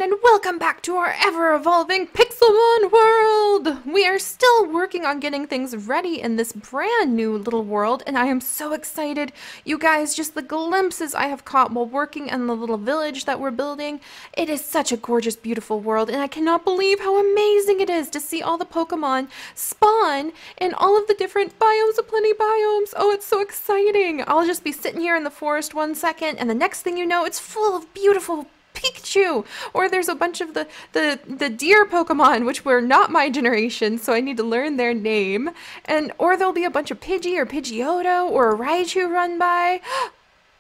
and welcome back to our ever-evolving Pixelmon world! We are still working on getting things ready in this brand new little world, and I am so excited. You guys, just the glimpses I have caught while working in the little village that we're building. It is such a gorgeous, beautiful world, and I cannot believe how amazing it is to see all the Pokemon spawn in all of the different biomes of plenty biomes. Oh, it's so exciting! I'll just be sitting here in the forest 1 second, and the next thing you know, it's full of beautiful Pikachu, or there's a bunch of the deer Pokemon, which were not my generation, so I need to learn their name, or there'll be a bunch of Pidgey or Pidgeotto or a Raichu run by.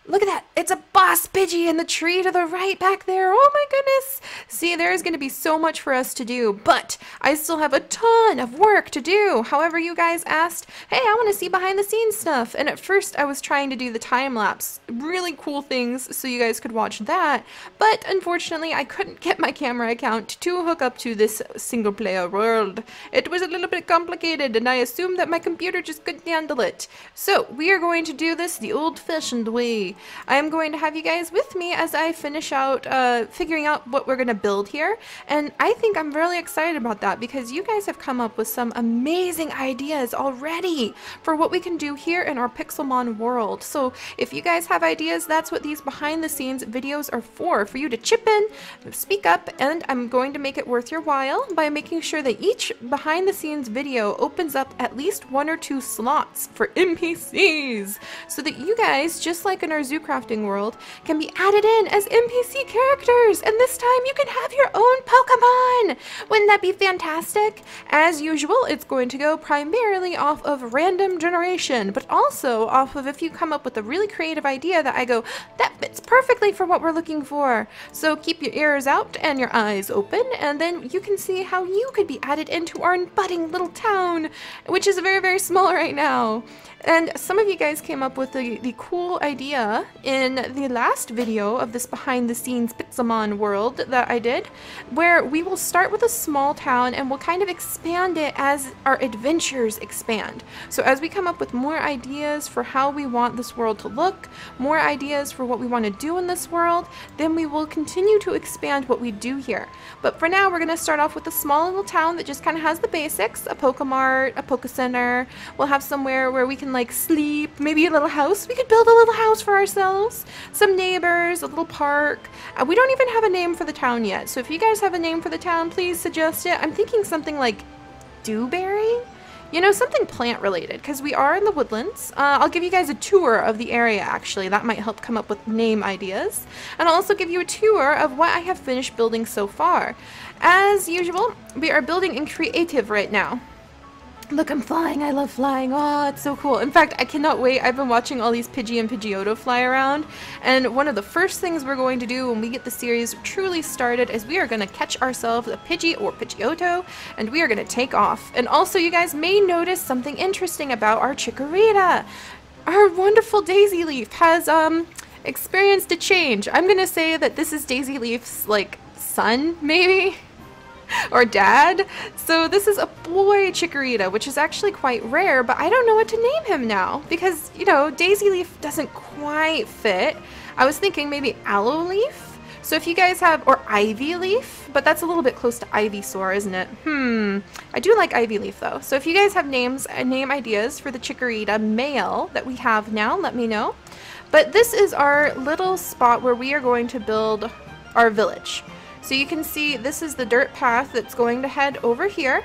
Look at that! It's a boss Pidgey in the tree to the right back there! Oh my goodness! See, there's going to be so much for us to do, but I still have a ton of work to do! However, you guys asked, hey, I want to see behind the scenes stuff! And at first I was trying to do the time-lapse, really cool things, so you guys could watch that, but unfortunately I couldn't get my camera account to hook up to this single-player world. It was a little bit complicated, and I assumed that my computer just couldn't handle it. So, we are going to do this the old-fashioned way. I am going to have you guys with me as I finish out figuring out what we're going to build here, and I think I'm really excited about that because you guys have come up with some amazing ideas already for what we can do here in our Pixelmon world. So if you guys have ideas, that's what these behind the scenes videos are for you to chip in, speak up, and I'm going to make it worth your while by making sure that each behind the scenes video opens up at least 1 or 2 slots for NPCs so that you guys, just like in our zoo crafting world, can be added in as NPC characters, and this time you can have your own Pokemon! Wouldn't that be fantastic? As usual, it's going to go primarily off of random generation, but also off of if you come up with a really creative idea that I go, that fits perfectly for what we're looking for. So keep your ears out and your eyes open, and then you can see how you could be added into our budding little town, which is very, very small right now. And some of you guys came up with the cool idea in the last video of this behind the scenes Pixelmon world that I did, where we will start with a small town and we'll kind of expand it as our adventures expand. So as we come up with more ideas for how we want this world to look, more ideas for what we want to do in this world, then we will continue to expand what we do here. But for now, we're going to start off with a small little town that just kind of has the basics, a Pokemart, a Pokecenter. We'll have somewhere where we can like sleep, maybe a little house. We could build a little house for ourselves, some neighbors, a little park. We don't even have a name for the town yet, so if you guys have a name for the town, please suggest it. I'm thinking something like Dewberry? You know, something plant related, because we are in the woodlands. I'll give you guys a tour of the area, actually. That might help come up with name ideas. And I'll also give you a tour of what I have finished building so far. As usual, we are building in creative right now. Look, I'm flying. I love flying. Oh, it's so cool. In fact, I cannot wait. I've been watching all these Pidgey and Pidgeotto fly around, and one of the first things we're going to do when we get the series truly started is we are going to catch ourselves a Pidgey or Pidgeotto, and we are going to take off. And also, you guys may notice something interesting about our Chikorita. Our wonderful Daisy Leaf has experienced a change. I'm going to say that this is Daisy Leaf's, like, son, maybe? Or dad. So this is a boy Chikorita, which is actually quite rare, but I don't know what to name him now because, you know, Daisy Leaf doesn't quite fit. I was thinking maybe Aloe Leaf. So if you guys have, or Ivy Leaf, but that's a little bit close to Ivysaur, isn't it? I do like Ivy Leaf though. So if you guys have names and name ideas for the Chikorita male that we have now, let me know. But this is our little spot where we are going to build our village. So you can see this is the dirt path that's going to head over here.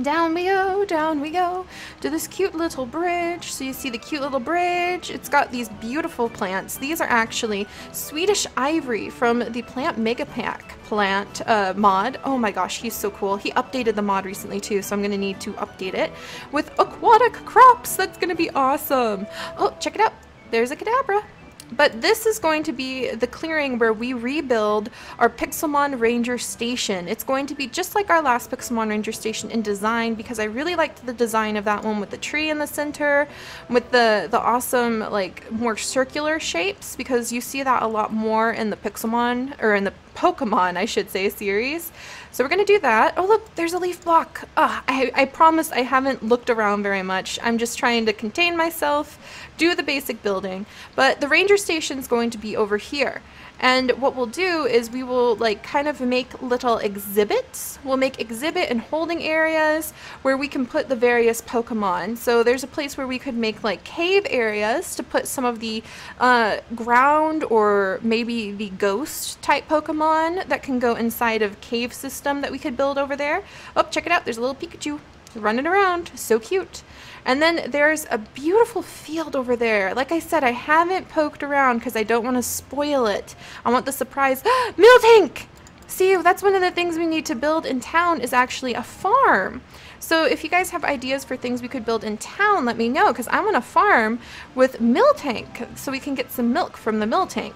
Down we go to this cute little bridge. So you see the cute little bridge. It's got these beautiful plants. These are actually Swedish ivory from the Plant Mega Pack plant mod. Oh my gosh, he's so cool. He updated the mod recently too, so I'm going to need to update it with aquatic crops. That's going to be awesome. Oh, check it out. There's a Kadabra. But this is going to be the clearing where we rebuild our Pixelmon Ranger station. It's going to be just like our last Pixelmon Ranger station in design because I really liked the design of that one with the tree in the center, with the awesome, like, more circular shapes, because you see that a lot more in the Pixelmon, or in the Pokemon, I should say, series. So we're going to do that. Oh look, there's a leaf block. I promise I haven't looked around very much. I'm just trying to contain myself, do the basic building. But the ranger station is going to be over here. And what we'll do is we will like kind of make little exhibits. We'll make exhibit and holding areas where we can put the various Pokemon. So there's a place where we could make like cave areas to put some of the ground or maybe the ghost type Pokemon that can go inside of cave system that we could build over there. Oh, check it out. There's a little Pikachu running around. So cute. And then there's a beautiful field over there. Like I said, I haven't poked around because I don't want to spoil it. I want the surprise. Miltank! See, that's one of the things we need to build in town is actually a farm. So if you guys have ideas for things we could build in town, let me know, because I want a farm with Miltank so we can get some milk from the Miltank.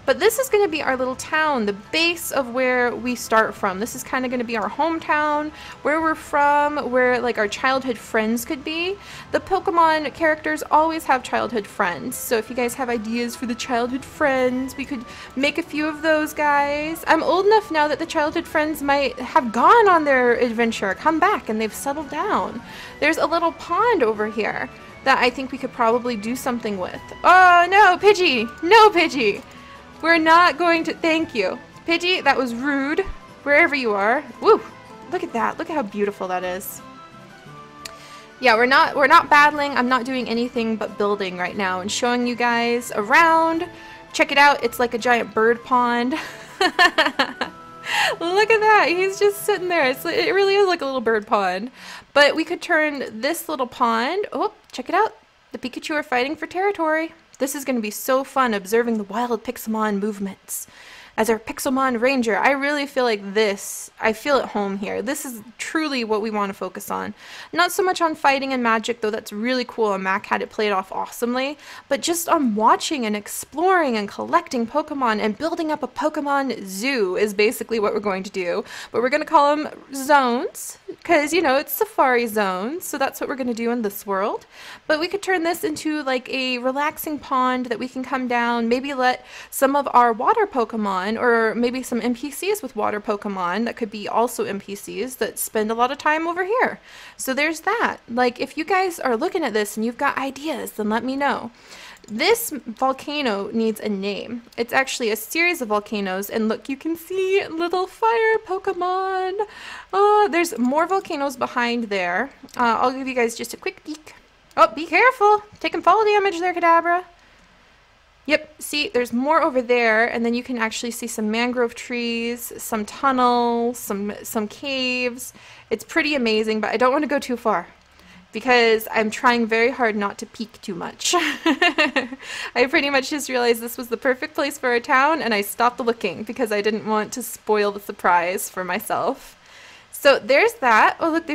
But this is going to be our little town, the base of where we start from. This is kind of going to be our hometown, where we're from, where like our childhood friends could be. The Pokemon characters always have childhood friends. So if you guys have ideas for the childhood friends, we could make a few of those guys. I'm old enough now that the childhood friends might have gone on their adventure, come back, and they've settled down. There's a little pond over here that I think we could probably do something with. Oh no, Pidgey! No, Pidgey! We're not going to, thank you. Pidgey, that was rude, wherever you are. Woo, look at that, look at how beautiful that is. Yeah, we're not battling, I'm not doing anything but building right now and showing you guys around. Check it out, it's like a giant bird pond. Look at that, he's just sitting there. It really is like a little bird pond. But we could turn this little pond, oh, check it out. The Pikachu are fighting for territory. This is going to be so fun observing the wild Pixelmon movements. As our Pixelmon Ranger, I really feel like this, I feel at home here. This is truly what we want to focus on. Not so much on fighting and magic, though that's really cool and Mac had it played off awesomely, but just on watching and exploring and collecting Pokemon and building up a Pokemon zoo is basically what we're going to do. But we're going to call them zones, because, you know, it's safari zones, so that's what we're going to do in this world. But we could turn this into like a relaxing pond that we can come down, maybe let some of our water Pokemon or maybe some NPCs with water Pokemon that could be also NPCs that spend a lot of time over here. So there's that. Like, if you guys are looking at this and you've got ideas, then let me know. This volcano needs a name. It's actually a series of volcanoes, and look, you can see little fire Pokemon. There's more volcanoes behind there. I'll give you guys just a quick peek. Oh, be careful. Taking fall damage there, Kadabra. Yep, see, there's more over there, and then you can actually see some mangrove trees, some tunnels, some caves. It's pretty amazing, but I don't want to go too far because I'm trying very hard not to peek too much. I pretty much just realized this was the perfect place for a town, and I stopped looking because I didn't want to spoil the surprise for myself. So there's that. Oh, look,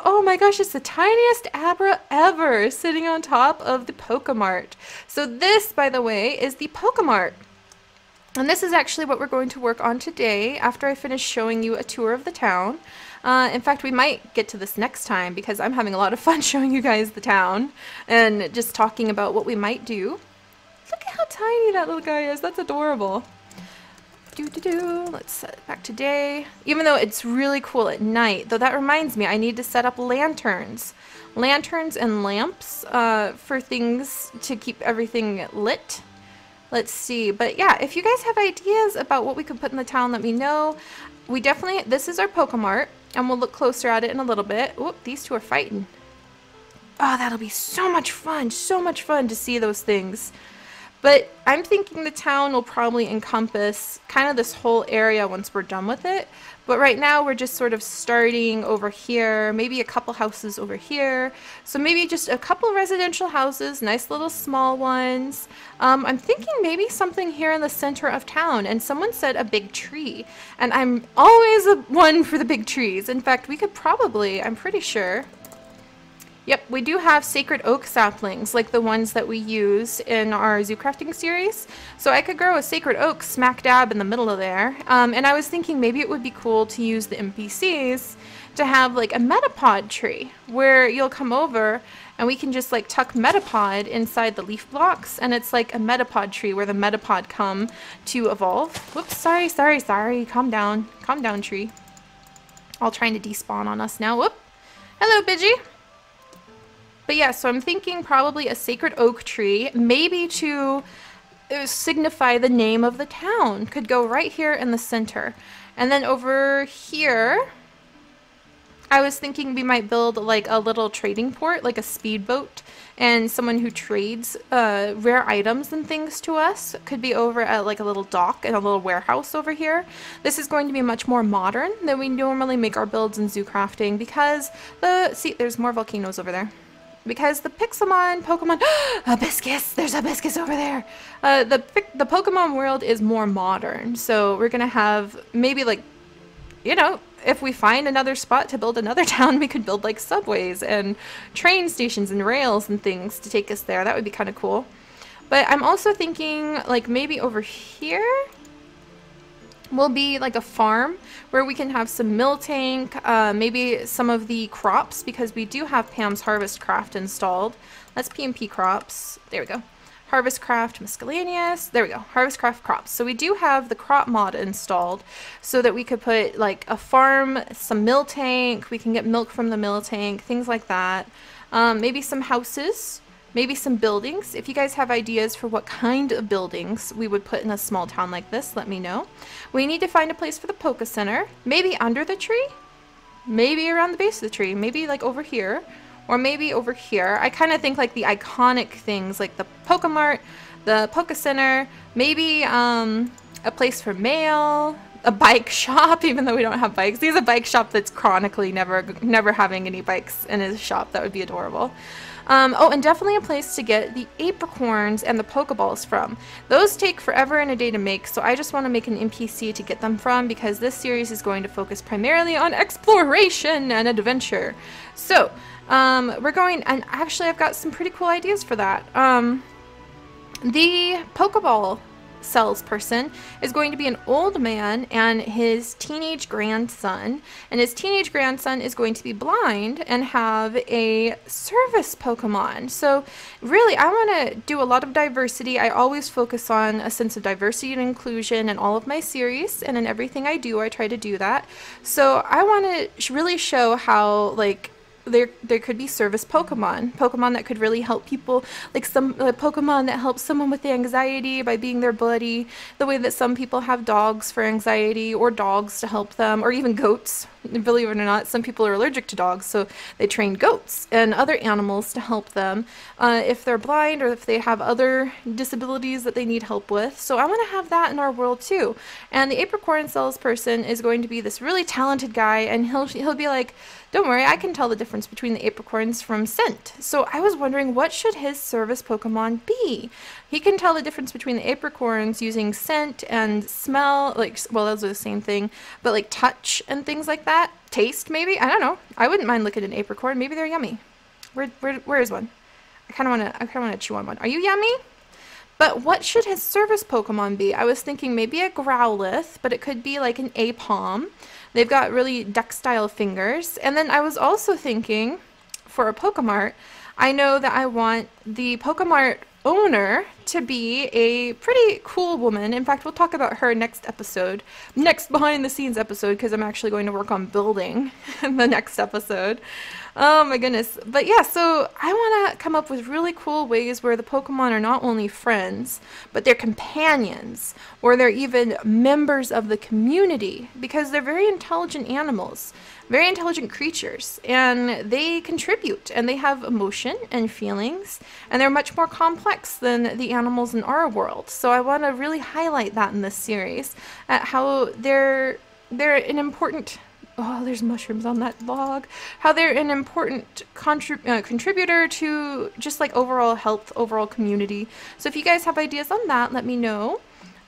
oh my gosh, it's the tiniest Abra ever sitting on top of the Pokemart. So this, by the way, is the Pokemart. And this is actually what we're going to work on today after I finish showing you a tour of the town. In fact, we might get to this next time because I'm having a lot of fun showing you guys the town and just talking about what we might do. Look at how tiny that little guy is. That's adorable. Let's set it back to day. Even though it's really cool at night, though that reminds me, I need to set up lanterns. Lanterns and lamps for things to keep everything lit. Let's see. But yeah, if you guys have ideas about what we could put in the town, let me know. We definitely, this is our Pokemart, and we'll look closer at it in a little bit. Oop, these two are fighting. Oh, that'll be so much fun to see those things. But I'm thinking the town will probably encompass kind of this whole area once we're done with it. But right now we're just sort of starting over here, maybe a couple houses over here. So maybe just a couple residential houses, nice little small ones. I'm thinking maybe something here in the center of town. And someone said a big tree. And I'm always one for the big trees. In fact, we could probably, I'm pretty sure. Yep, we do have sacred oak saplings, like the ones that we use in our zoo crafting series. So I could grow a sacred oak smack dab in the middle of there. And I was thinking maybe it would be cool to use the NPCs to have like a metapod tree where you'll come over and we can just like tuck metapod inside the leaf blocks, and it's like a metapod tree where the metapod come to evolve. Whoops, sorry. Calm down, tree. All trying to despawn on us now. Whoop. Hello, Pidgey. But yeah, so I'm thinking probably a sacred oak tree, maybe to signify the name of the town. Could go right here in the center. And then over here, I was thinking we might build like a little trading port, like a speedboat, and someone who trades rare items and things to us. Could be over at like a little dock and a little warehouse over here. This is going to be much more modern than we normally make our builds in zoo crafting because see, there's more volcanoes over there. Because the Pixelmon Pokemon, Hibiscus, there's Hibiscus over there. The Pokemon world is more modern, so we're gonna have maybe like, you know, if we find another spot to build another town, we could build like subways and train stations and rails and things to take us there. That would be kind of cool. But I'm also thinking like maybe over here will be like a farm where we can have some mill tank, maybe some of the crops, because we do have Pam's Harvest Craft installed. That's PMP crops. There we go. Harvest Craft miscellaneous. There we go. Harvest Craft crops. So we do have the crop mod installed so that we could put like a farm, some mill tank. We can get milk from the mill tank, things like that. Maybe some houses. Maybe some buildings. If you guys have ideas for what kind of buildings we would put in a small town like this, let me know. We need to find a place for the Poke Center. Maybe under the tree? Maybe around the base of the tree. Maybe like over here. Or maybe over here. I kind of think like the iconic things like the Pokemart, the Poke Center, maybe a place for mail, a bike shop, even though we don't have bikes. There's a bike shop that's chronically never having any bikes in his shop. That would be adorable. Oh, and definitely a place to get the apricorns and the Pokeballs from. Those take forever and a day to make, so I just want to make an NPC to get them from because this series is going to focus primarily on exploration and adventure. So, we're going, and actually I've got some pretty cool ideas for that. The Pokeball salesperson is going to be an old man and his teenage grandson, and his teenage grandson is going to be blind and have a service Pokemon. So really I want to do a lot of diversity. I always focus on a sense of diversity and inclusion in all of my series, and in everything I do I try to do that. So I want to really show how like there could be service Pokemon that could really help people, like some Pokemon that helps someone with anxiety by being their buddy, the way that some people have dogs for anxiety, or dogs to help them, or even goats. Believe it or not, some people are allergic to dogs, so they train goats and other animals to help them if they're blind or if they have other disabilities that they need help with. So I want to have that in our world too. And the apricorn salesperson is going to be this really talented guy, and he'll be like, don't worry, I can tell the difference between the apricorns from scent. So I was wondering, what should his service Pokemon be? He can tell the difference between the apricorns using scent and smell, like, well, those are the same thing, but like touch and things like that. Taste, maybe? I don't know. I wouldn't mind looking at an apricorn. Maybe they're yummy. Where is one? I kind of want to chew on one. Are you yummy? But what should his service Pokemon be? I was thinking maybe a Growlithe, but it could be like an Apom. They've got really duck-style fingers. And then I was also thinking, for a Pokemart, I know that I want the Pokemart owner to be a pretty cool woman. In fact, we'll talk about her next episode, next behind-the-scenes episode, because I'm actually going to work on building in the next episode. Oh my goodness. But yeah, so I want to come up with really cool ways where the Pokemon are not only friends, but they're companions, or they're even members of the community, because they're very intelligent animals, very intelligent creatures, and they contribute, and they have emotion and feelings, and they're much more complex than the animals in our world. So I want to really highlight that in this series, at how they're an important... Oh, there's mushrooms on that log. How they're an important contributor to just like overall health, overall community. So if you guys have ideas on that, let me know.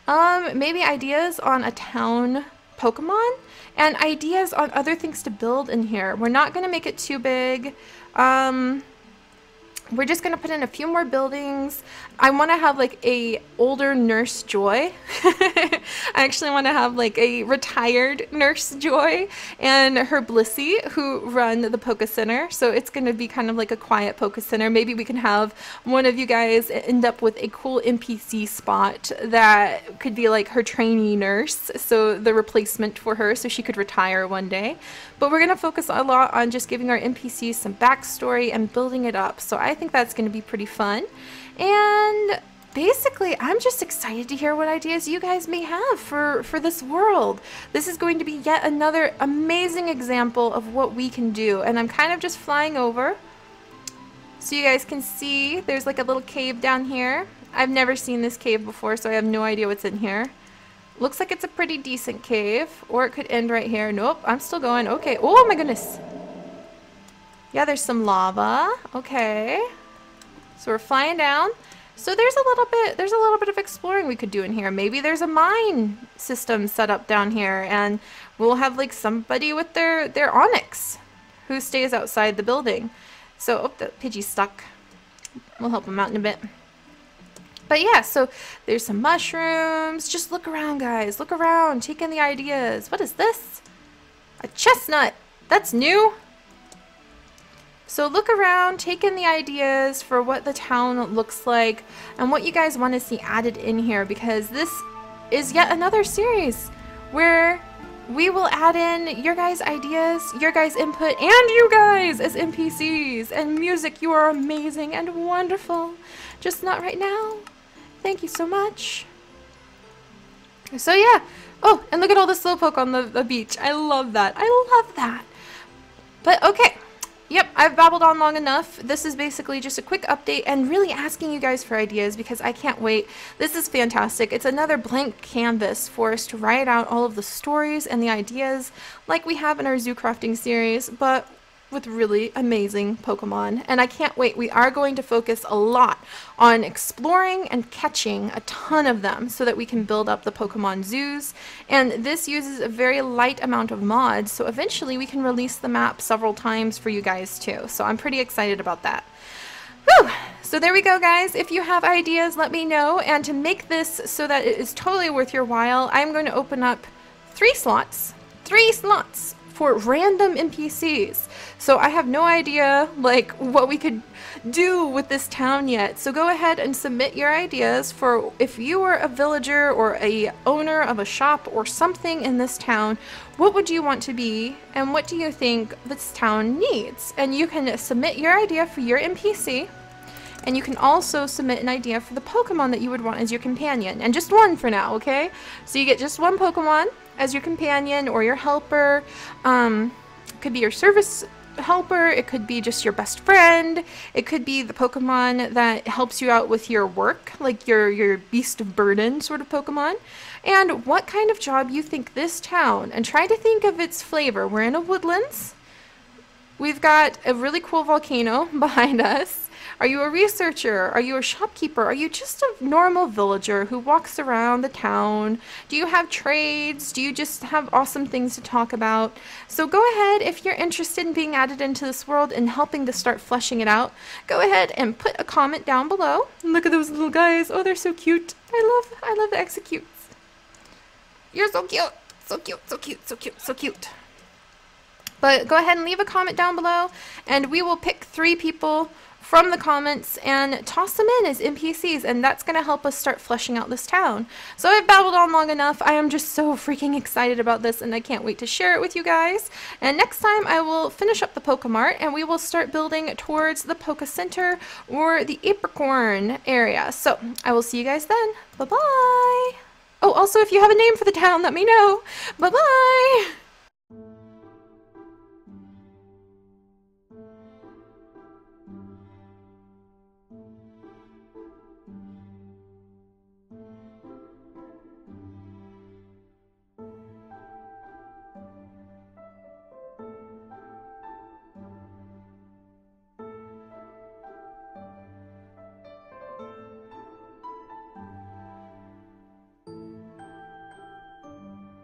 Maybe ideas on a town Pokemon and ideas on other things to build in here. We're not going to make it too big. We're just going to put in a few more buildings. I want to have like a older Nurse Joy. I actually want to have like a retired Nurse Joy and her Blissey, who run the Poke Center. So it's going to be kind of like a quiet Poke Center. Maybe we can have one of you guys end up with a cool NPC spot that could be like her trainee nurse. So the replacement for her, so she could retire one day. But we're going to focus a lot on just giving our NPCs some backstory and building it up. So I think that's going to be pretty fun. And basically, I'm just excited to hear what ideas you guys may have for this world. This is going to be yet another amazing example of what we can do. And I'm kind of just flying over so you guys can see there's like a little cave down here. I've never seen this cave before, so I have no idea what's in here. Looks like it's a pretty decent cave, or it could end right here. Nope, I'm still going. Okay. Oh my goodness. Yeah, there's some lava. Okay. So we're flying down. So there's a little bit of exploring we could do in here. Maybe there's a mine system set up down here, and we'll have like somebody with their onyx who stays outside the building. So, oh, the Pidgey's stuck. We'll help him out in a bit. But yeah, so there's some mushrooms. Just look around, guys. Look around. Take in the ideas. What is this? A chestnut. That's new. So look around, take in the ideas for what the town looks like and what you guys want to see added in here, because this is yet another series where we will add in your guys' ideas, your guys' input, and you guys as NPCs. And music, you are amazing and wonderful. Just not right now. Thank you so much. So yeah. Oh, and look at all the slowpoke on the beach. I love that. I love that. But okay. Yep, I've babbled on long enough. This is basically just a quick update and really asking you guys for ideas because I can't wait. This is fantastic. It's another blank canvas for us to write out all of the stories and the ideas like we have in our zoo crafting series, but with really amazing Pokemon. And I can't wait. We are going to focus a lot on exploring and catching a ton of them so that we can build up the Pokemon zoos. And this uses a very light amount of mods, so eventually we can release the map several times for you guys too. So I'm pretty excited about that. Whew! So there we go, guys. If you have ideas, let me know. And to make this so that it is totally worth your while, I'm going to open up 3 slots for random NPCs. So I have no idea like what we could do with this town yet. So go ahead and submit your ideas for if you were a villager or a owner of a shop or something in this town, what would you want to be and what do you think this town needs? And you can submit your idea for your NPC. And you can also submit an idea for the Pokemon that you would want as your companion. And just one for now, okay? So you get just one Pokemon as your companion or your helper. It could be your service helper. It could be just your best friend. It could be the Pokemon that helps you out with your work, like your beast of burden sort of Pokemon. And what kind of job you think this town, and try to think of its flavor. We're in a woodlands. We've got a really cool volcano behind us. Are you a researcher? Are you a shopkeeper? Are you just a normal villager who walks around the town? Do you have trades? Do you just have awesome things to talk about? So go ahead, if you're interested in being added into this world and helping to start fleshing it out, go ahead and put a comment down below. Look at those little guys. Oh, they're so cute. I love the executes. You're so cute. So cute, so cute, so cute, so cute. But go ahead and leave a comment down below and we will pick 3 people from the comments and toss them in as NPCs, and that's going to help us start fleshing out this town. So I've babbled on long enough. I am just so freaking excited about this and I can't wait to share it with you guys. And next time I will finish up the Pokemart and we will start building towards the Poke Center or the Apricorn area. So I will see you guys then. Bye-bye. Oh, also if you have a name for the town, let me know. Bye-bye.